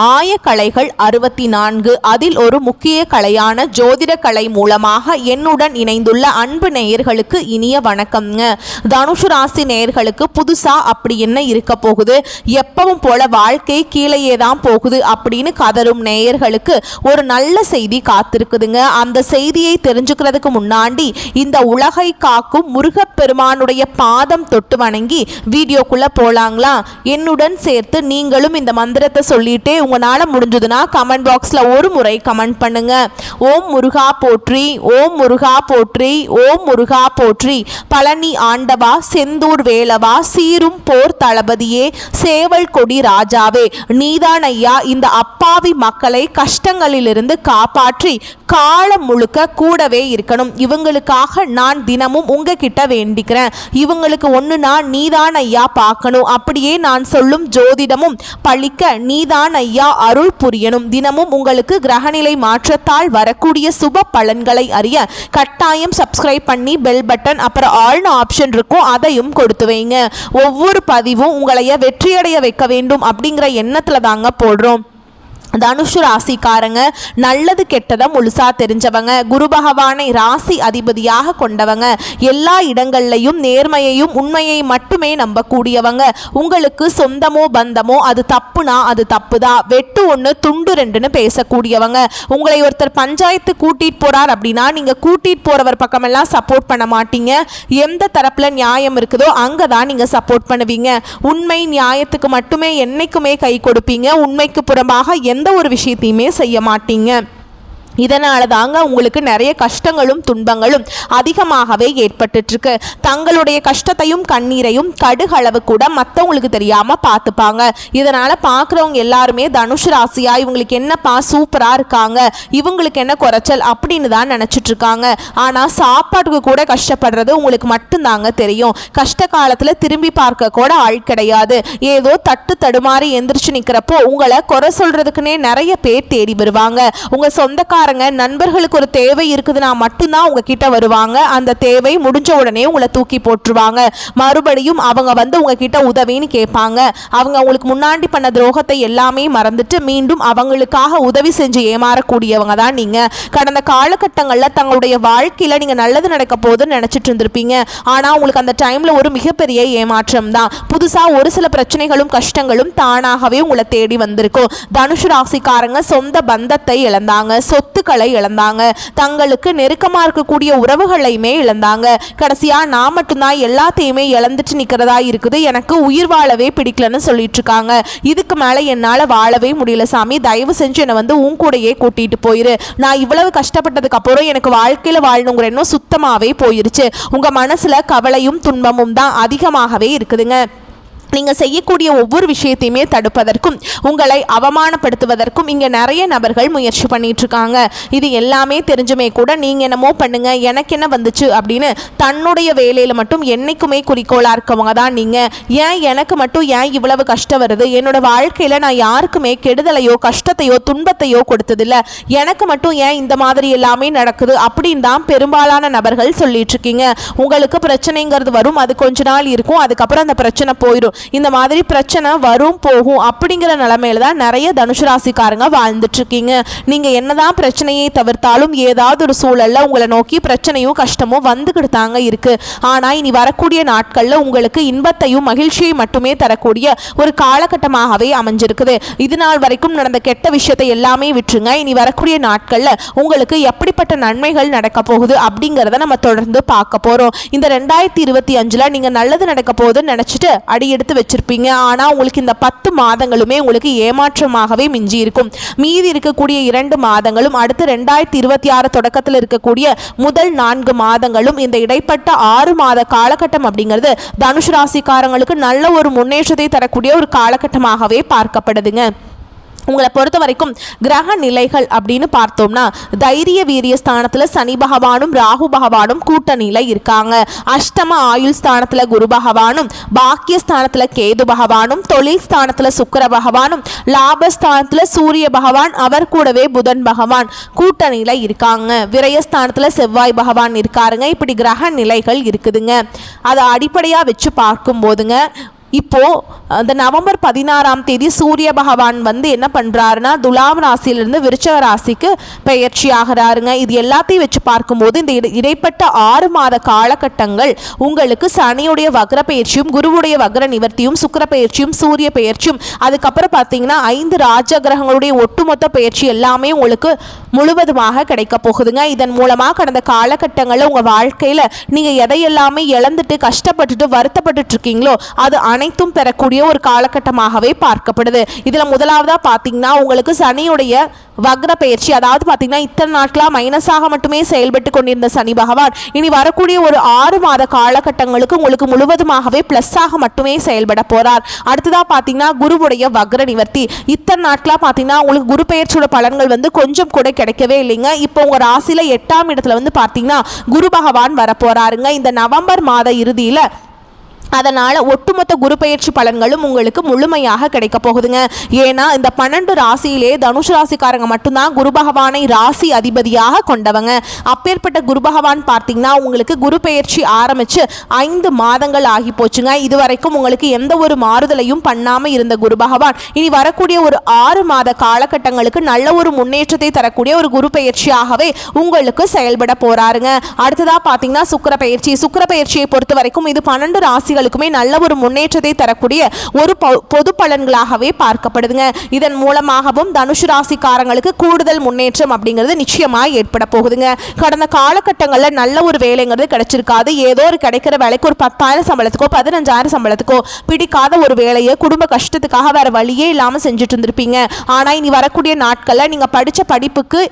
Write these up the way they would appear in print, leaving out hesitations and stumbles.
ஆயக்கலைகள் 64. அதில் ஒரு முக்கிய கலையான ஜோதிட கலை மூலமாக என்னுடன் இணைந்துள்ள அன்பு நேயர்களுக்கு இனிய வணக்கம்ங்க. தனுசு ராசி நேயர்களுக்கு புதுசா அப்படி என்ன இருக்க போகுது, எப்பவும் போல வாழ்க்கை கீழேயே தான் போகுது அப்படின்னு கதரும் நேயர்களுக்கு ஒரு நல்ல செய்தி காத்திருக்குதுங்க. அந்த செய்தியை தெரிஞ்சுக்கிறதுக்கு முன்னாடி இந்த உலகை காக்கும் முருகப்பெருமானுடைய பாதம் தொட்டு வணங்கி வீடியோக்குள்ள போலாங்களா? என்னுடன் சேர்த்து நீங்களும் இந்த மந்திரத்தை சொல்லிட்டே உங்களால முடிஞ்சதுன்னா கமெண்ட் பாக்ஸ்ல ஒரு முறை கமெண்ட் பண்ணுங்க. ஓம் முருகா போற்றி, ஓம் முருகா போற்றி, ஓம் முருகா போற்றி. பழனி ஆண்டவா, செந்தூர் வேலவா, சீரும் போர் தளபதியே, சேவல் கொடி ராஜாவே, நீதான் ஐயா இந்த அப்பாவி மக்களை கஷ்டங்களிலிருந்து காப்பாற்றி காலம் முழுக்க கூடவே இருக்கணும். இவங்களுக்காக நான் தினமும் உங்ககிட்ட வேண்டிக்கிறேன். இவங்களுக்கு ஒண்ணுனா நீதான் ஐயா பார்க்கணும். அப்படியே நான் சொல்லும் ஜோதிடமும் பழிக்க நீதான் ஐயா அருள் புரியணும். தினமும் உங்களுக்கு கிரகநிலை மாற்றத்தால் வரக்கூடிய சுப பலன்களை அறிய கட்டாயம் சப்ஸ்கிரைப் பண்ணி பெல் பட்டன் அப்புறம் ஆல்னு ஆப்ஷன் இருக்கும், அதையும் கொடுத்து வைங்க. ஒவ்வொரு பதிவும் உங்களைய வெற்றியடைய வைக்க வேண்டும் அப்படிங்கிற எண்ணத்துல தாங்க போடுறோம். தனுஷு ராசிக்காரங்க நல்லது கெட்டதை முழுசா தெரிஞ்சவங்க, குரு பகவானை ராசி அதிபதியாக கொண்டவங்க, எல்லா இடங்கள்லையும் நேர்மையையும் உண்மையை மட்டுமே நம்பக்கூடியவங்க. உங்களுக்கு சொந்தமோ பந்தமோ அது தப்புனா அது தப்புதான், வெட்டு ஒன்று துண்டு ரெண்டுன்னு பேசக்கூடியவங்க. உங்களை ஒருத்தர் பஞ்சாயத்து கூட்டிட்டு போறார் அப்படின்னா நீங்க கூட்டிட்டு போறவர் பக்கமெல்லாம் சப்போர்ட் பண்ண மாட்டீங்க. எந்த தரப்புல நியாயம் இருக்குதோ அங்கதான் நீங்க சப்போர்ட் பண்ணுவீங்க. உண்மை நியாயத்துக்கு மட்டுமே என்னைக்குமே கை கொடுப்பீங்க. உண்மைக்கு புறம்பாக எந்த ஒரு விஷயத்தையுமே செய்ய மாட்டீங்க. இதனால தாங்க உங்களுக்கு நிறைய கஷ்டங்களும் துன்பங்களும் அதிகமாகவே ஏற்பட்டு இருக்கு. தங்களுடைய கஷ்டத்தையும் கண்ணீரையும் கடுகளவு கூட மற்றவங்களுக்கு தெரியாம பார்த்துப்பாங்க. இதனால பார்க்குறவங்க எல்லாருமே தனுஷு ராசியா இவங்களுக்கு என்னப்பா சூப்பரா இருக்காங்க, இவங்களுக்கு என்ன குறைச்சல் அப்படின்னு தான் நினைச்சிட்டு இருக்காங்க. ஆனா சாப்பாட்டுக்கு கூட கஷ்டப்படுறது உங்களுக்கு மட்டும்தாங்க தெரியும். கஷ்ட காலத்துல திரும்பி பார்க்க கூட ஆள் கிடையாது. ஏதோ தட்டு தடுமாறி எந்திரிச்சு நிக்கிறப்போ உங்களை குறை சொல்றதுக்குன்னே நிறைய பேர் தேடி வருவாங்க. உங்க சொந்தக்கார நண்பர்களுக்கு ஒரு தேவை இருக்குதுன்னா மட்டும்தான் உங்ககிட்ட வருவாங்க. அந்த தேவை முடிஞ்ச உடனே உங்களை தூக்கி போட்டுருவாங்க. மறுபடியும் அவங்க வந்து உங்ககிட்ட உதவின்னு கேட்பாங்க. அவங்க உங்களுக்கு முன்னாடி பண்ண துரோகத்தை எல்லாமே மறந்துட்டு மீண்டும் அவங்களுக்காக உதவி செஞ்சு ஏமாறக்கூடியவங்க தான் நீங்க. கடந்த காலகட்டங்களில் தங்களுடைய வாழ்க்கையில நீங்க நல்லது நடக்க போதுன்னு நினைச்சிட்டு இருந்திருப்பீங்க. ஆனா உங்களுக்கு அந்த டைம்ல ஒரு மிகப்பெரிய ஏமாற்றம் தான். புதுசா ஒரு சில பிரச்சனைகளும் கஷ்டங்களும் தானாகவே உங்களை தேடி வந்திருக்கும். தனுஷு ராசிக்காரங்க சொந்த பந்தத்தை இழந்தாங்க, சொத்துக்களை இழந்தாங்க, தங்களுக்கு நெருக்கமா இருக்கக்கூடிய உறவுகளையுமே இழந்தாங்க. கடைசியா நான் மட்டும்தான் எல்லாத்தையுமே இழந்துட்டு நிக்கிறதா இருக்குது, எனக்கு உயிர் வாழவே பிடிக்கலன்னு சொல்லிட்டு இருக்காங்க. இதுக்கு மேல என்னால வாழவே முடியல சாமி, தயவு செஞ்சு என்னை வந்து உன் கூடையே கூட்டிட்டு போயிரு. நான் இவ்வளவு கஷ்டப்பட்டதுக்கு அப்புறம் எனக்கு வாழ்க்கையில வாழணுங்கிற எண்ணம் சுத்தமாவே போயிருச்சு. உங்க மனசுல கவலையும் துன்பமும் தான் அதிகமாகவே இருக்குதுங்க. நீங்கள் செய்யக்கூடிய ஒவ்வொரு விஷயத்தையுமே தடுப்பதற்கும் உங்களை அவமானப்படுத்துவதற்கும் இங்கே நிறைய நபர்கள் முயற்சி பண்ணிட்டு இருக்காங்க. இது எல்லாமே தெரிஞ்சுமே கூட நீங்கள் என்னமோ பண்ணுங்க எனக்கு என்ன வந்துச்சு அப்படின்னு தன்னுடைய வேலையில் மட்டும் என்னைக்குமே குறிக்கோளாக இருக்கவங்க தான் நீங்கள். ஏன் எனக்கு மட்டும் ஏன் இவ்வளவு கஷ்டம் வருது, என்னோட வாழ்க்கையில் நான் யாருக்குமே கெடுதலையோ கஷ்டத்தையோ துன்பத்தையோ கொடுத்ததில்லை, எனக்கு மட்டும் ஏன் இந்த மாதிரி எல்லாமே நடக்குது அப்படின்னு தான் பெரும்பாலான நபர்கள் சொல்லிட்டு இருக்கீங்க. உங்களுக்கு பிரச்சனைங்கிறது வரும், அது கொஞ்ச நாள் இருக்கும், அதுக்கப்புறம் அந்த பிரச்சனை போயிடும். இந்த மாதிரி பிரச்சனை வரும் போகும் அப்படிங்கிற நிலைமையில தான் நிறைய தனுஷு ராசிக்காரங்க வாழ்ந்துட்டு இருக்கீங்க. நீங்க என்னதான் பிரச்சனையை தவிர்த்தாலும் ஏதாவது ஒரு சூழல்ல உங்களை நோக்கி பிரச்சனையும் கஷ்டமும் வந்துகிட்டு தாங்க இருக்கு. ஆனா இனி வரக்கூடிய நாட்கள்ல உங்களுக்கு இன்பத்தையும் மகிழ்ச்சியை மட்டுமே தரக்கூடிய ஒரு காலகட்டமாகவே அமைஞ்சிருக்குது. இது நாள் வரைக்கும் நடந்த கெட்ட விஷயத்தை எல்லாமே விட்டுருங்க. இனி வரக்கூடிய நாட்கள்ல உங்களுக்கு எப்படிப்பட்ட நன்மைகள் நடக்க போகுது அப்படிங்கிறத நம்ம தொடர்ந்து பார்க்க போறோம். இந்த 2025 நீங்க நல்லது நடக்க போகுதுன்னு நினைச்சிட்டு அடி எடுத்து வச்சிருப்பீங்க. ஆனா உங்களுக்கு இந்த 10 மாதங்களுமே உங்களுக்கு ஏமாற்றமாகவே மிஞ்சி இருக்கும். மீதி இருக்கக்கூடிய 2 மாதங்களும் அடுத்து 2026 தொடக்கத்தில் இருக்கக்கூடிய முதல் 4 மாதங்களும் இந்த இடைப்பட்ட 6 மாத காலகட்டம் அப்படிங்கிறது தனுஷு ராசிக்காரங்களுக்கு நல்ல ஒரு முன்னேற்றத்தை தரக்கூடிய ஒரு காலகட்டமாகவே பார்க்கப்படுதுங்க. உங்களை பொறுத்த வரைக்கும் கிரக நிலைகள் அப்படின்னு பார்த்தோம்னா தைரிய வீரிய ஸ்தானத்துல சனி பகவானும் ராகு பகவானும் கூட்டணியில இருக்காங்க. அஷ்டம ஆயுள் ஸ்தானத்துல குரு பகவானும், பாக்கிய ஸ்தானத்துல கேது பகவானும், தொழில் ஸ்தானத்துல சுக்கிர பகவானும், லாபஸ்தானத்துல சூரிய பகவான் அவர் கூடவே புதன் பகவான் கூட்டணியில இருக்காங்க. விரயஸ்தானத்துல செவ்வாய் பகவான் இருக்காருங்க. இப்படி கிரக நிலைகள் இருக்குதுங்க. அதை அடிப்படையா வச்சு பார்க்கும் போதுங்க இப்போ அந்த நவம்பர் 16ஆம் தேதி சூரிய பகவான் வந்து என்ன பண்றாருன்னா துலாம் ராசியிலிருந்து விருச்சக ராசிக்கு பெயர்ச்சி ஆகிறாருங்க. இது எல்லாத்தையும் வச்சு பார்க்கும்போது இந்த இடைப்பட்ட 6 மாத காலகட்டங்கள் உங்களுக்கு சனியுடைய வக்ர பெயர்ச்சியும் குருவுடைய வக்ர நிவர்த்தியும் சுக்கிர பெயர்ச்சியும் சூரிய பெயர்ச்சியும் அதுக்கப்புறம் பார்த்தீங்கன்னா 5 ராஜ கிரகங்களுடைய ஒட்டுமொத்த பெயர்ச்சி எல்லாமே உங்களுக்கு முழுவதுமாக கிடைக்க போகுதுங்க. இதன் மூலமாக கடந்த காலகட்டங்களில் உங்கள் வாழ்க்கையில் நீங்கள் எதையெல்லாமே இழந்துட்டு கஷ்டப்பட்டுட்டு வருத்தப்பட்டு இருக்கீங்களோ அது அனைத்தும் பெறக்கூடிய ஒரு காலகட்டமாகவே பார்க்கப்படுது. இதுல முதலாவதா பாத்தீங்கன்னா உங்களுக்கு சனியுடைய வக்ர பெயர்ச்சி, அதாவது பாத்தீங்கன்னா இத்தனை நாட்களா மைனஸாக மட்டுமே செயல்பட்டு கொண்டிருந்த சனி பகவான் இனி வரக்கூடிய ஒரு 6 மாத காலகட்டங்களுக்கு உங்களுக்கு முழுவதுமாகவே பிளஸ்ஸாக மட்டுமே செயல்பட போறார். அடுத்ததா பாத்தீங்கன்னா குருவுடைய வக்ர நிவர்த்தி. இத்தனை நாட்களா பாத்தீங்கன்னா உங்களுக்கு குரு பெயர்ச்சியோட பலன்கள் வந்து கொஞ்சம் கூட கிடைக்கவே இல்லைங்க. இப்போ உங்க ராசியில 8ஆம் இடத்துல வந்து பாத்தீங்கன்னா குரு பகவான் வரப்போறாருங்க இந்த நவம்பர் மாத இறுதியில. அதனால் ஒட்டுமொத்த குரு பெயர்ச்சி பலன்களும் உங்களுக்கு முழுமையாக கிடைக்க போகுதுங்க. ஏன்னா இந்த 12 ராசியிலே தனுஷ் ராசிக்காரங்க மட்டும்தான் குரு பகவானை ராசி அதிபதியாக கொண்டவங்க. அப்பேற்பட்ட குரு பகவான் பார்த்தீங்கன்னா உங்களுக்கு குரு பெயர்ச்சி ஆரம்பித்து 5 மாதங்கள் ஆகி போச்சுங்க. இதுவரைக்கும் உங்களுக்கு எந்த ஒரு மாறுதலையும் பண்ணாமல் இருந்த குரு பகவான் இனி வரக்கூடிய ஒரு 6 மாத காலகட்டங்களுக்கு நல்ல ஒரு முன்னேற்றத்தை தரக்கூடிய ஒரு குரு பெயர்ச்சியாகவே உங்களுக்கு செயல்பட போறாருங்க. அடுத்ததாக பார்த்தீங்கன்னா சுக்கிர பெயர்ச்சி. சுக்கிர பெயர்ச்சியை பொறுத்த வரைக்கும் இது 12 ராசிகள் நல்ல ஒரு முன்னேற்றத்தை தரக்கூடிய ஒரு பொது பலன்களாகவே பார்க்கப்படுதுங்க. இதன் மூலமாகவும் தனுஷ் ராசிக்காரங்களுக்கு கூடுதல் முன்னேற்றம் அப்படிங்கிறது நிச்சயமா ஏற்பட போகுதுங்க. கடந்த காலகட்டங்களில் நல்ல ஒரு வேலைங்கிறது கிடைச்சிருக்காது. ஏதோ ஒரு கிடைக்கிற வேலைக்கு ஒரு 10,000 சம்பளத்துக்கோ 15,000 சம்பளத்துக்கோ பிடிக்காத ஒரு வேலையை குடும்ப கஷ்டத்துக்காக வேற வழியே இல்லாமல் செஞ்சுட்டு இருந்திருப்பீங்க. ஆனால் இனி வரக்கூடிய நாட்களில் நீங்கள் படித்த படிப்புக்கு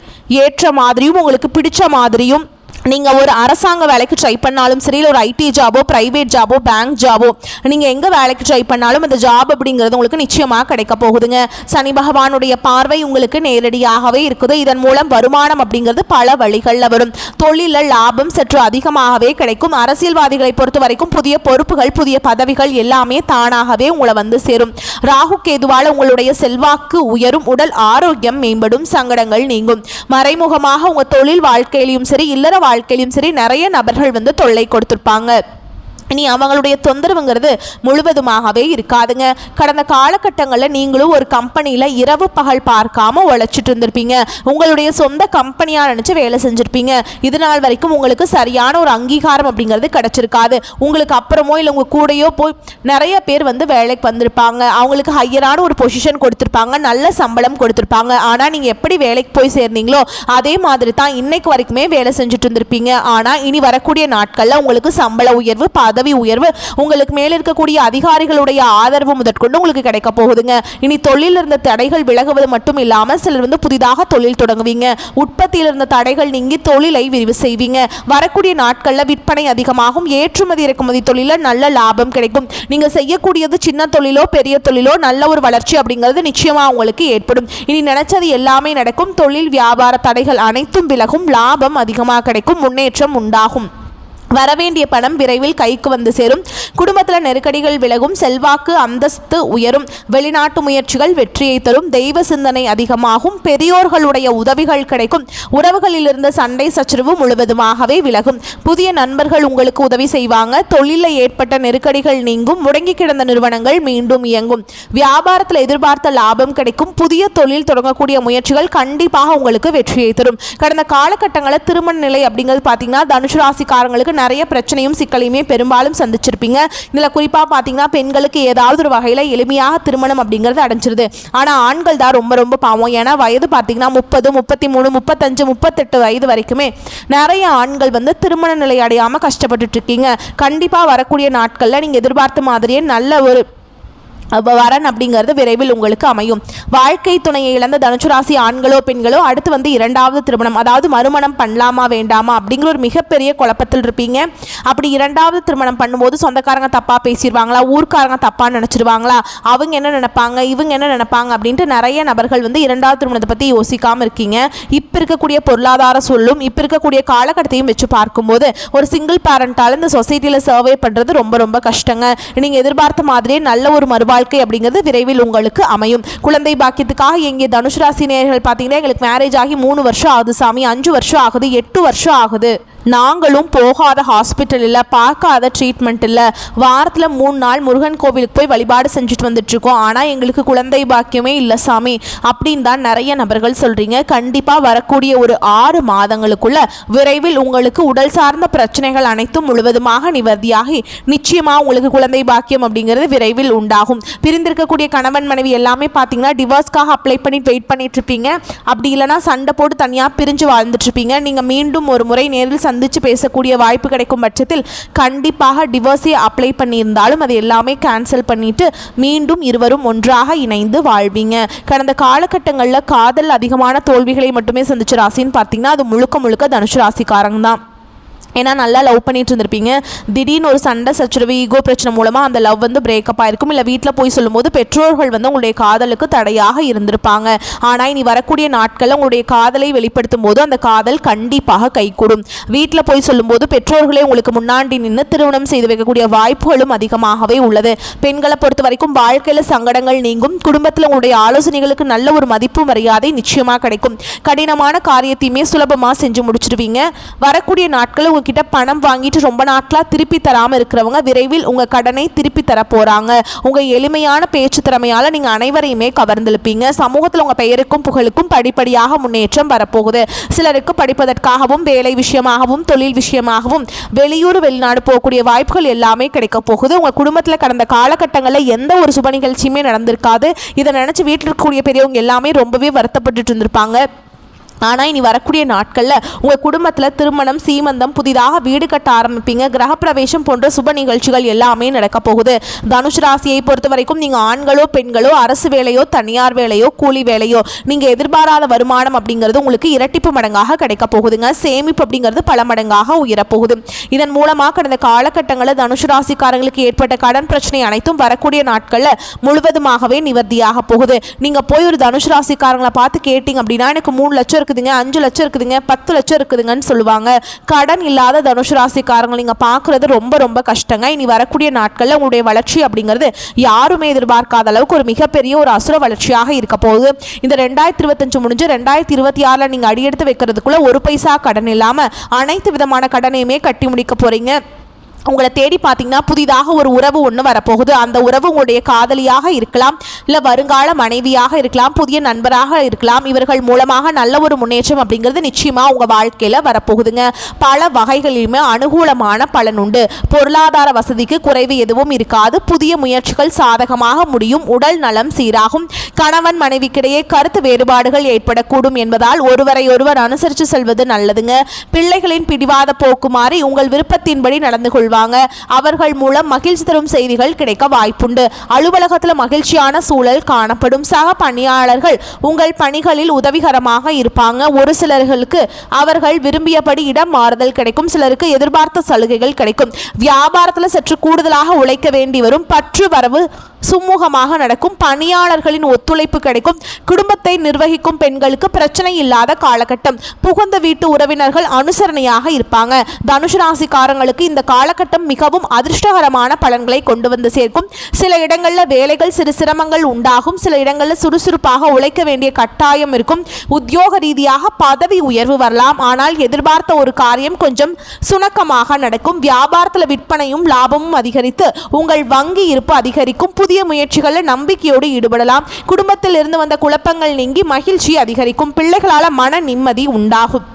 ஏற்ற மாதிரியும் உங்களுக்கு பிடிச்ச மாதிரியும் நீங்கள் ஒரு அரசாங்க வேலைக்கு ட்ரை பண்ணாலும் சரி, இல்லை ஒரு ஐடி ஜாபோ ப்ரைவேட் ஜாபோ பேங்க் ஜாபோ நீங்கள் எங்கே வேலைக்கு ட்ரை பண்ணாலும் அந்த ஜாப் அப்படிங்கிறது உங்களுக்கு நிச்சயமாக கிடைக்க போகுதுங்க. சனி பகவானுடைய பார்வை உங்களுக்கு நேரடியாகவே இருக்குது. இதன் மூலம் வருமானம் அப்படிங்கிறது பல வழிகளில் வரும். தொழிலில் லாபம் சற்று அதிகமாகவே கிடைக்கும். அரசியல்வாதிகளை பொறுத்த வரைக்கும் புதிய பொறுப்புகள் புதிய பதவிகள் எல்லாமே தானாகவே உங்களை வந்து சேரும். ராகு கேதுவால் உங்களுடைய செல்வாக்கு உயரும். உடல் ஆரோக்கியம் மேம்படும். சங்கடங்கள் நீங்கும். மறைமுகமாக உங்கள் தொழில் வாழ்க்கையிலும் சரி இல்லற வாழ்க்கையிலும் சரி நிறைய நபர்கள் வந்து தொல்லை கொடுத்திருப்பாங்க. இனி அவங்களுடைய தொந்தரவுங்கிறது முழுவதுமாகவே இருக்காதுங்க. கடந்த காலகட்டங்களில் நீங்களும் ஒரு கம்பெனியில் இரவு பகல் பார்க்காம உழைச்சிட்டு இருந்திருப்பீங்க. உங்களுடைய சொந்த கம்பெனியாக நினச்சி வேலை செஞ்சுருப்பீங்க. இது நாள் வரைக்கும் உங்களுக்கு சரியான ஒரு அங்கீகாரம் அப்படிங்கிறது கிடச்சிருக்காது. உங்களுக்கு அப்புறமோ இல்லை உங்கள் கூடையோ போய் நிறைய பேர் வந்து வேலைக்கு வந்திருப்பாங்க. அவங்களுக்கு ஹையரான ஒரு பொசிஷன் கொடுத்துருப்பாங்க, நல்ல சம்பளம் கொடுத்துருப்பாங்க. ஆனால் நீங்கள் எப்படி வேலைக்கு போய் சேர்ந்தீங்களோ அதே மாதிரி தான் இன்னைக்கு வரைக்குமே வேலை செஞ்சுட்டு இருந்திருப்பீங்க. ஆனால் இனி வரக்கூடிய நாட்களில் உங்களுக்கு சம்பள உயர்வு பதவி உயர்வு உங்களுக்கு மேல இருக்கக்கூடிய அதிகாரிகளுடைய ஆதரவு முதற்கொண்டு உங்களுக்கு கிடைக்க போகுதுங்க. இனி தொழில் இருந்த தடைகள் விலகுவது மட்டும் இல்லாமல் சிலர் வந்து புதிதாக தொழில் தொடங்குவீங்க. உற்பத்தியில் இருந்த தடைகள் நீங்கி தொழிலை விரிவு செய்வீங்க. வரக்கூடிய நாட்களில் விற்பனை அதிகமாகும். ஏற்றுமதி இறக்குமதி தொழில நல்ல லாபம் கிடைக்கும். நீங்க செய்யக்கூடியது சின்ன தொழிலோ பெரிய தொழிலோ நல்ல ஒரு வளர்ச்சி அப்படிங்கிறது நிச்சயமா உங்களுக்கு ஏற்படும். இனி நினைச்சது எல்லாமே நடக்கும். தொழில் வியாபார தடைகள் அனைத்தும் விலகும். லாபம் அதிகமாக கிடைக்கும். முன்னேற்றம் உண்டாகும். வரவேண்டிய பணம் விரைவில் கைக்கு வந்து சேரும். குடும்பத்தில் நெருக்கடிகள் விலகும். செல்வாக்கு அந்தஸ்து உயரும். வெளிநாட்டு முயற்சிகள் வெற்றியை தரும். தெய்வ சிந்தனை அதிகமாகும். பெரியோர்களுடைய உதவிகள் கிடைக்கும். உறவுகளில் இருந்த சண்டை சச்சரவு முழுவதுமாகவே விலகும். புதிய நண்பர்கள் உங்களுக்கு உதவி செய்வாங்க. தொழிலில் ஏற்பட்ட நெருக்கடிகள் நீங்கும். முடங்கி கிடந்த நிறுவனங்கள் மீண்டும் இயங்கும். வியாபாரத்தில் எதிர்பார்த்த லாபம் கிடைக்கும். புதிய தொழில் தொடங்கக்கூடிய முயற்சிகள் கண்டிப்பாக உங்களுக்கு வெற்றியை தரும். கடந்த காலகட்டங்களில் திருமண நிலை அப்படிங்கிறது பார்த்தீங்கன்னா தனுஷ் ராசிக்காரங்களுக்கு நிறைய பிரச்சனையும் சிக்கலையுமே பெரும்பாலும் சந்திச்சிருப்பீங்க. இதில் குறிப்பாக பார்த்தீங்கன்னா பெண்களுக்கு ஏதாவது ஒரு வகையில் எளிமையாக திருமணம் அப்படிங்கிறது அடைஞ்சிருது. ஆனால் ஆண்கள் தான் ரொம்ப ரொம்ப பாவம். ஏன்னா வயது பார்த்தீங்கன்னா 30, 33, 35, 38 வயது வரைக்குமே நிறைய ஆண்கள் வந்து திருமண நிலை அடையாமல் கஷ்டப்பட்டுட்டு இருக்கீங்க. கண்டிப்பாக வரக்கூடிய நாட்களில் நீங்கள் எதிர்பார்த்த மாதிரியே நல்ல ஒரு வரன் அப்படிங்கிறது விரைவில் உங்களுக்கு அமையும். வாழ்க்கை துணையை இழந்த தனுசு ராசி ஆண்களோ பெண்களோ அடுத்து வந்து 2வது திருமணம், அதாவது மறுமணம் பண்ணலாமா வேண்டாமா அப்படிங்கிற ஒரு மிகப்பெரிய குழப்பத்தில் இருப்பீங்க. அப்படி 2வது திருமணம் பண்ணும்போது சொந்தக்காரங்க தப்பாக பேசிடுவாங்களா, ஊர்க்காரங்க தப்பாக நினச்சிடுவாங்களா, அவங்க என்ன நினைப்பாங்க இவங்க என்ன நினைப்பாங்க அப்படின்ட்டு நிறைய நபர்கள் வந்து 2வது திருமணத்தை பற்றி யோசிக்காமல் இருக்கீங்க. இப்போ இருக்கக்கூடிய பொருளாதார சூழலும் இப்போ இருக்கக்கூடிய காலகட்டத்தையும் வச்சு பார்க்கும்போது ஒரு சிங்கிள் பேரண்டால் இந்த சொசைட்டியில் சர்வே பண்ணுறது ரொம்ப ரொம்ப கஷ்டங்க. நீங்கள் எதிர்பார்த்த மாதிரியே நல்ல ஒரு மறுவாழ்க்கை அப்படிங்கிறது விரைவில் உங்களுக்கு அமையும். குழந்தை பாக்கியத்துக்காக எங்கே தனுஷ் ராசி நேயர்கள் பார்த்தீங்கன்னா எங்களுக்கு மேரேஜ் ஆகி 3 வருஷம் ஆகுது சாமி, 5 வருஷம் ஆகுது, 8 வருஷம் ஆகுது, நாங்களும் போகாத ஹாஸ்பிட்டல் இல்லை, பார்க்காத ட்ரீட்மெண்ட் இல்லை, வாரத்தில் 3 நாள் முருகன் கோவிலுக்கு போய் வழிபாடு செஞ்சுட்டு வந்துட்டுருக்கோம், ஆனால் எங்களுக்கு குழந்தை பாக்கியமே இல்லை சாமி அப்படின்னு தான் நிறைய நபர்கள் சொல்கிறீங்க. கண்டிப்பாக வரக்கூடிய ஒரு 6 மாதங்களுக்குள்ள விரைவில் உங்களுக்கு உடல் சார்ந்த பிரச்சனைகள் அனைத்தும் முழுவதுமாக நிவர்த்தியாகி நிச்சயமாக உங்களுக்கு குழந்தை பாக்கியம் அப்படிங்கிறது விரைவில் உண்டாகும். பிரிந்திருக்கக்கூடிய கணவன் மனைவி எல்லாமே பார்த்தீங்கன்னா டிவோர்ஸ்க்காக அப்ளை பண்ணி வெயிட் பண்ணிட்டு இருப்பீங்க. அப்படி இல்லைனா சண்டை போட்டு தனியாக பிரிஞ்சு வாழ்ந்துட்டு இருப்பீங்க. நீங்கள் மீண்டும் ஒரு முறை நேரில் சந்திச்சு பேசக்கூடிய வாய்ப்பு கிடைக்கும் பட்சத்தில் கண்டிப்பாக டிவோர்ஸை அப்ளை பண்ணியிருந்தாலும் அது எல்லாமே கேன்சல் பண்ணிட்டு மீண்டும் இருவரும் ஒன்றாக இணைந்து வாழ்வீங்க. கடந்த காலகட்டங்களில் காதல் அதிகமான தோல்விகளை மட்டுமே சந்திச்ச ராசின்னு பார்த்தீங்கன்னா அது முழுக்க முழுக்க தனுசு ராசிக்காரங்க தான். ஏன்னா நல்லா லவ் பண்ணிட்டு இருந்திருப்பீங்க. திடீர்னு ஒரு சண்டை சச்சரவு ஈகோ பிரச்சனை மூலமாக அந்த லவ் பிரேக்கப் ஆயிருக்கும். இல்லை வீட்டில் போய் சொல்லும்போது பெற்றோர்கள் உங்களுடைய காதலுக்கு தடையாக இருந்திருப்பாங்க. ஆனால் இனி வரக்கூடிய நாட்களில் உங்களுடைய காதலை வெளிப்படுத்தும் போது அந்த காதல் கண்டிப்பாக கைகூடும். வீட்டில் போய் சொல்லும்போது பெற்றோர்களே உங்களுக்கு முன்னாடி நின்று திருமணம் செய்து வைக்கக்கூடிய வாய்ப்புகளும் அதிகமாகவே உள்ளது. பெண்களை பொறுத்த வரைக்கும் வாழ்க்கையில் சங்கடங்கள் நீங்கும். குடும்பத்தில் உங்களுடைய ஆலோசனைகளுக்கு நல்ல ஒரு மதிப்பு மரியாதை நிச்சயமாக கிடைக்கும். கடினமான காரியத்தையுமே சுலபமாக செஞ்சு முடிச்சிருவீங்க. வரக்கூடிய நாட்களில் உங்ககிட்ட பணம் வாங்கிட்டு ரொம்ப நாட்களாக திருப்பி தராமல் இருக்கிறவங்க விரைவில் உங்கள் கடனை திருப்பி தர போகிறாங்க. உங்கள் எளிமையான பேச்சு திறமையால் நீங்கள் அனைவரையுமே கவர்ந்திருப்பீங்க. சமூகத்தில் உங்கள் பெயருக்கும் புகழுக்கும் படிப்படியாக முன்னேற்றம் வரப்போகுது. சிலருக்கு படிப்பதற்காகவும் வேலை விஷயமாகவும் தொழில் விஷயமாகவும் வெளியூர் வெளிநாடு போகக்கூடிய வாய்ப்புகள் எல்லாமே கிடைக்க போகுது. உங்கள் குடும்பத்தில் கடந்த காலகட்டங்களில் எந்த ஒரு சுப நிகழ்ச்சியுமே நடந்திருக்காது. இதை நினச்சி வீட்டில் இருக்கக்கூடிய பெரியவங்க எல்லாமே ரொம்பவே வருத்தப்பட்டு இருந்திருப்பாங்க. ஆனால் இனி வரக்கூடிய நாட்களில் உங்கள் குடும்பத்தில் திருமணம், சீமந்தம், புதிதாக வீடு கட்ட ஆரம்பிப்பீங்க. கிரகப்பிரவேசம் போன்ற சுப நிகழ்ச்சிகள் எல்லாமே நடக்க போகுது. தனுஷ் ராசியை பொறுத்த வரைக்கும் நீங்கள் ஆண்களோ பெண்களோ அரசு வேலையோ தனியார் வேலையோ கூலி வேலையோ நீங்கள் எதிர்பாராத வருமானம் அப்படிங்கிறது உங்களுக்கு இரட்டிப்பு மடங்காக கிடைக்க போகுதுங்க. சேமிப்பு அப்படிங்கிறது பல மடங்காக உயரப்போகுது. இதன் மூலமாக கடந்த காலகட்டங்களில் தனுஷ் ராசிக்காரங்களுக்கு ஏற்பட்ட கடன் பிரச்சனை அனைத்தும் வரக்கூடிய நாட்களில் முழுவதுமாகவே நிவர்த்தியாக போகுது. நீங்கள் போய் ஒரு தனுஷ் ராசிக்காரங்களை பார்த்து கேட்டிங்க அப்படின்னா எனக்கு 3 லட்சம் 5 லட்சம் இருக்குதுங்க, 10 லட்சம் இருக்குதுங்கன்னு சொல்லுவாங்க. கடன் இல்லாத தனுஷ் ராசிக்காரங்க நீங்க பார்க்கறது ரொம்ப ரொம்ப கஷ்டங்க. இனி வரக்கூடிய நாட்களில் உங்களுடைய வளர்ச்சி அப்படிங்கிறது யாருமே எதிர்பார்க்காத அளவுக்கு ஒரு மிகப்பெரிய ஒரு அசுர வளர்ச்சியாக இருக்க போகுது. இந்த 2025 முடிஞ்சு 2026 நீங்க அடியெடுத்து வைக்கிறதுக்குள்ள ஒரு பைசா கடன் இல்லாம அனைத்து விதமான கடனையுமே கட்டி முடிக்க போறீங்க. உங்களை தேடி பார்த்தீங்கன்னா புதிதாக ஒரு உறவு ஒன்று வரப்போகுது. அந்த உறவு உங்களுடைய காதலியாக இருக்கலாம், இல்லை வருங்கால மனைவியாக இருக்கலாம், புதிய நண்பராக இருக்கலாம். இவர்கள் மூலமாக நல்ல ஒரு முன்னேற்றம் அப்படிங்கிறது நிச்சயமாக உங்கள் வாழ்க்கையில் வரப்போகுதுங்க. பல வகைகளிலுமே அனுகூலமான பலன் உண்டு. பொருளாதார வசதிக்கு குறைவு எதுவும் இருக்காது. புதிய முயற்சிகள் சாதகமாக முடியும். உடல் நலம் சீராகும். கணவன் மனைவிக்கிடையே கருத்து வேறுபாடுகள் ஏற்படக்கூடும் என்பதால் ஒருவரை ஒருவர் அனுசரித்து செல்வது நல்லதுங்க. பிள்ளைகளின் பிடிவாத போக்கு மாறி உங்கள் விருப்பத்தின்படி நடந்து கொள்வாங்க. அவர்கள் மூலம் மகிழ்ச்சி தரும் செய்திகள் கிடைக்க வாய்ப்புண்டு. அலுவலகத்தில் மகிழ்ச்சியான சூழல் காணப்படும். சக பணியாளர்கள் உங்கள் பணிகளில் உதவிகரமாக இருப்பாங்க. ஒரு சிலர்களுக்கு அவர்கள் விரும்பியபடி இடம் மாறுதல் கிடைக்கும். சிலருக்கு எதிர்பார்த்த சலுகைகள் கிடைக்கும். வியாபாரத்தில் சற்று கூடுதலாக உழைக்க வேண்டி வரும். பற்று வரவு சுமூகமாக நடக்கும். பணியாளர்களின் ஒத்துழைப்பு கிடைக்கும். குடும்பத்தை நிர்வகிக்கும் பெண்களுக்கு பிரச்சனை இல்லாத காலகட்டம். புகுந்த வீட்டு உறவினர்கள் அனுசரணையாக இருப்பாங்க. தனுஷ் ராசிக்காரங்களுக்கு இந்த காலகட்டம் மிகவும் அதிர்ஷ்டகரமான பலன்களை கொண்டு வந்து சேர்க்கும். சில இடங்களில் வேலைகள் சிறு சிரமங்கள் உண்டாகும். சில இடங்களில் சுறுசுறுப்பாக உழைக்க வேண்டிய கட்டாயம் இருக்கும். உத்தியோக ரீதியாக பதவி உயர்வு வரலாம். ஆனால் எதிர்பார்த்த ஒரு காரியம் கொஞ்சம் சுணக்கமாக நடக்கும். வியாபாரத்தில் விற்பனையும் லாபமும் அதிகரித்து உங்கள் வங்கி இருப்பு அதிகரிக்கும். புதிய முயற்சிகளில் நம்பிக்கையோடு ஈடுபடலாம். குடும்பத்தில் இருந்து வந்த குழப்பங்கள் நீங்கி மகிழ்ச்சி அதிகரிக்கும். பிள்ளைகளால் மன நிம்மதி உண்டாகும்.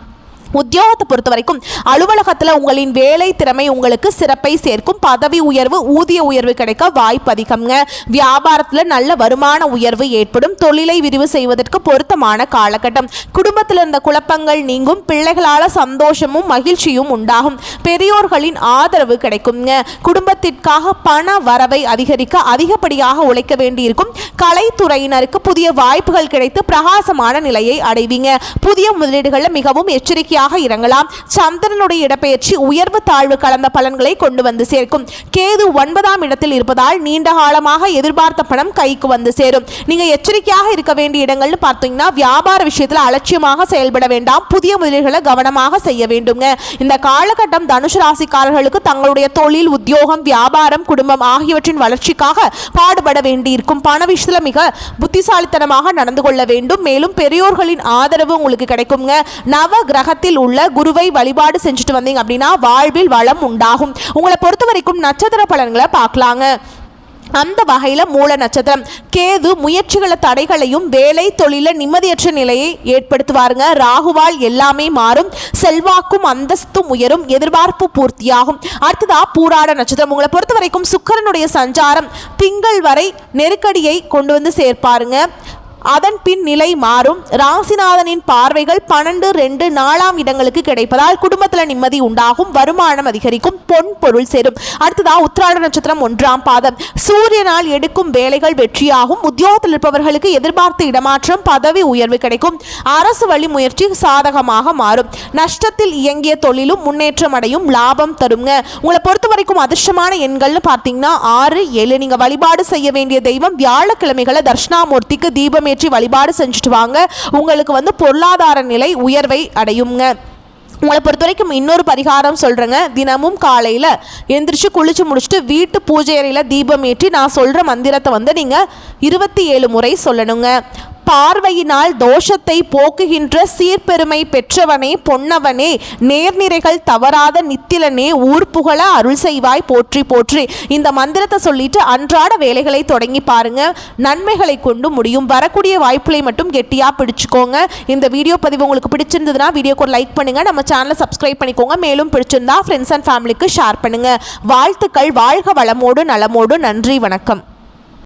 உத்தியோகத்தை பொறுத்த வரைக்கும் அலுவலகத்தில் உங்களின் வேலை திறமை உங்களுக்கு சிறப்பை சேர்க்கும். பதவி உயர்வு, ஊதிய உயர்வு கிடைக்க வாய்ப்பு அதிகம்ங்க. வியாபாரத்தில் நல்ல வருமான உயர்வு ஏற்படும். தொழிலை விரிவு செய்வதற்கு பொருத்தமான காலகட்டம். குடும்பத்தில் இருந்த குழப்பங்கள் நீங்கும். பிள்ளைகளால் சந்தோஷமும் மகிழ்ச்சியும் உண்டாகும். பெரியோர்களின் ஆதரவு கிடைக்குங்க. குடும்பத்திற்காக பண வரவை அதிகரிக்க அதிகப்படியாக உழைக்க வேண்டியிருக்கும். கலைத்துறையினருக்கு புதிய வாய்ப்புகள் கிடைத்து பிரகாசமான நிலையை அடைவீங்க. புதிய முதலீடுகளில் மிகவும் எச்சரிக்கையாக இறங்கலாம். சந்திரனுடைய இடப்பெயர்ச்சி உயர்வு தாழ்வு கலந்த பலன்களை கொண்டு வந்து சேர்க்கும். கேது 9ஆம் இடத்தில் இருப்பதால் நீண்ட காலமாக எதிர்பார்த்த பணம் கைக்கு வந்து சேரும். நீங்க எச்சரிக்கையாக இருக்க வேண்டிய இடங்கள்னு பார்த்தீங்கன்னா வியாபார விஷயத்தில் அலட்சியமாக செயல்பட வேண்டாம். புதிய முதலீடுகளை கவனமாக செய்ய வேண்டுங்க. இந்த காலகட்டம் தனுஷ் ராசிக்காரர்களுக்கு தங்களுடைய தொழில், உத்தியோகம், வியாபாரம், குடும்பம் ஆகியவற்றின் வளர்ச்சிக்காக பாடுபட வேண்டியிருக்கும். பண விஷயத்தில் மிக புத்திசாலித்தனமாக நடந்து கொள்ள வேண்டும். மேலும் பெரியோர்களின் ஆதரவு உங்களுக்கு கிடைக்குங்க. நவ கிரகத்தில் லக்னத்தில் உள்ள குருவை வழிபாடு செஞ்சுட்டு வந்தீங்க அப்படின்னா வாழ்வில் வளம் உண்டாகும். உங்களை பொறுத்த வரைக்கும் நட்சத்திர பலன்களை பார்க்கலாங்க. அந்த வகையில் மூல நட்சத்திரம் கேது முயற்சிகள தடைகளையும் வேலை தொழில நிம்மதியற்ற நிலையை ஏற்படுத்துவாருங்க. ராகுவால் எல்லாமே மாறும், செல்வாக்கும் அந்தஸ்தும் உயரும், எதிர்பார்ப்பு பூர்த்தியாகும். அடுத்ததா பூராட நட்சத்திரம். உங்களை பொறுத்த வரைக்கும் சுக்கிரனுடைய சஞ்சாரம் திங்கள் வரை நெருக்கடியை கொண்டு வந்து சேர்ப்பாருங்க. அதன் பின் நிலை மாறும். ராசிநாதனின் பார்வைகள் 12, 2, 4ஆம் இடங்களுக்கு கிடைப்பதால் குடும்பத்தில் நிம்மதி உண்டாகும், வருமானம் அதிகரிக்கும், பொன் பொருள் சேரும். அடுத்ததா உத்திராட நட்சத்திரம் 1ஆம் பாதம். சூரியனால் எடுக்கும் வேலைகள் வெற்றியாகும். உத்தியோகத்தில் இருப்பவர்களுக்கு எதிர்பார்த்த இடமாற்றம், பதவி உயர்வு கிடைக்கும். அரசு வழி முயற்சி சாதகமாக மாறும். நஷ்டத்தில் இயங்கிய தொழிலும் முன்னேற்றம் அடையும், லாபம் தருங்க. உங்களை பொறுத்த வரைக்கும் அதிர்ஷ்டமான எண்கள்னு பார்த்தீங்கன்னா 6, 7. நீங்க வழிபாடு செய்ய வேண்டிய தெய்வம் வியாழக்கிழமைகளை தட்சிணாமூர்த்திக்கு தீபம் வழிபாடு செஞ்சுட்டு வாங்க. உங்களுக்கு பொருளாதார நிலை உயர்வை அடையுங்க. உங்களை பொறுத்த வரைக்கும் இன்னொரு பரிகாரம் சொல்கிறேங்க. தினமும் காலையில் எந்திரிச்சு குளிச்சு முடிச்சுட்டு வீட்டு பூஜை அறையில் தீபம் ஏற்றி நான் சொல்கிற மந்திரத்தை நீங்கள் 27 முறை சொல்லணுங்க. பார்வையினால் தோஷத்தை போக்குகின்ற சீர்பெருமை பெற்றவனே பொன்னவனே, நேர்நிறைகள் தவறாத நித்திலனே, ஊர் புகழ அருள் செய்வாய் போற்றி போற்றி. இந்த மந்திரத்தை சொல்லிட்டு அன்றாட வேலைகளை தொடங்கி பாருங்க. நன்மைகளை கொண்டு முடியும். வரக்கூடிய வாய்ப்புகளை மட்டும் கெட்டியா பிடிச்சுக்கோங்க. இந்த வீடியோ பதிவு உங்களுக்கு பிடிச்சிருந்ததுன்னா வீடியோக்கு ஒரு லைக் பண்ணுங்க, நம்ம சேனலை சப்ஸ்கிரைப் பண்ணிக்கோங்க. மேலும் பிடிச்சிருந்தா ஃப்ரெண்ட்ஸ் அண்ட் ஃபேமிலிக்கு ஷேர் பண்ணுங்க. வாழ்த்துக்கள். வாழ்க வளமோடு நலமோடு. நன்றி, வணக்கம்.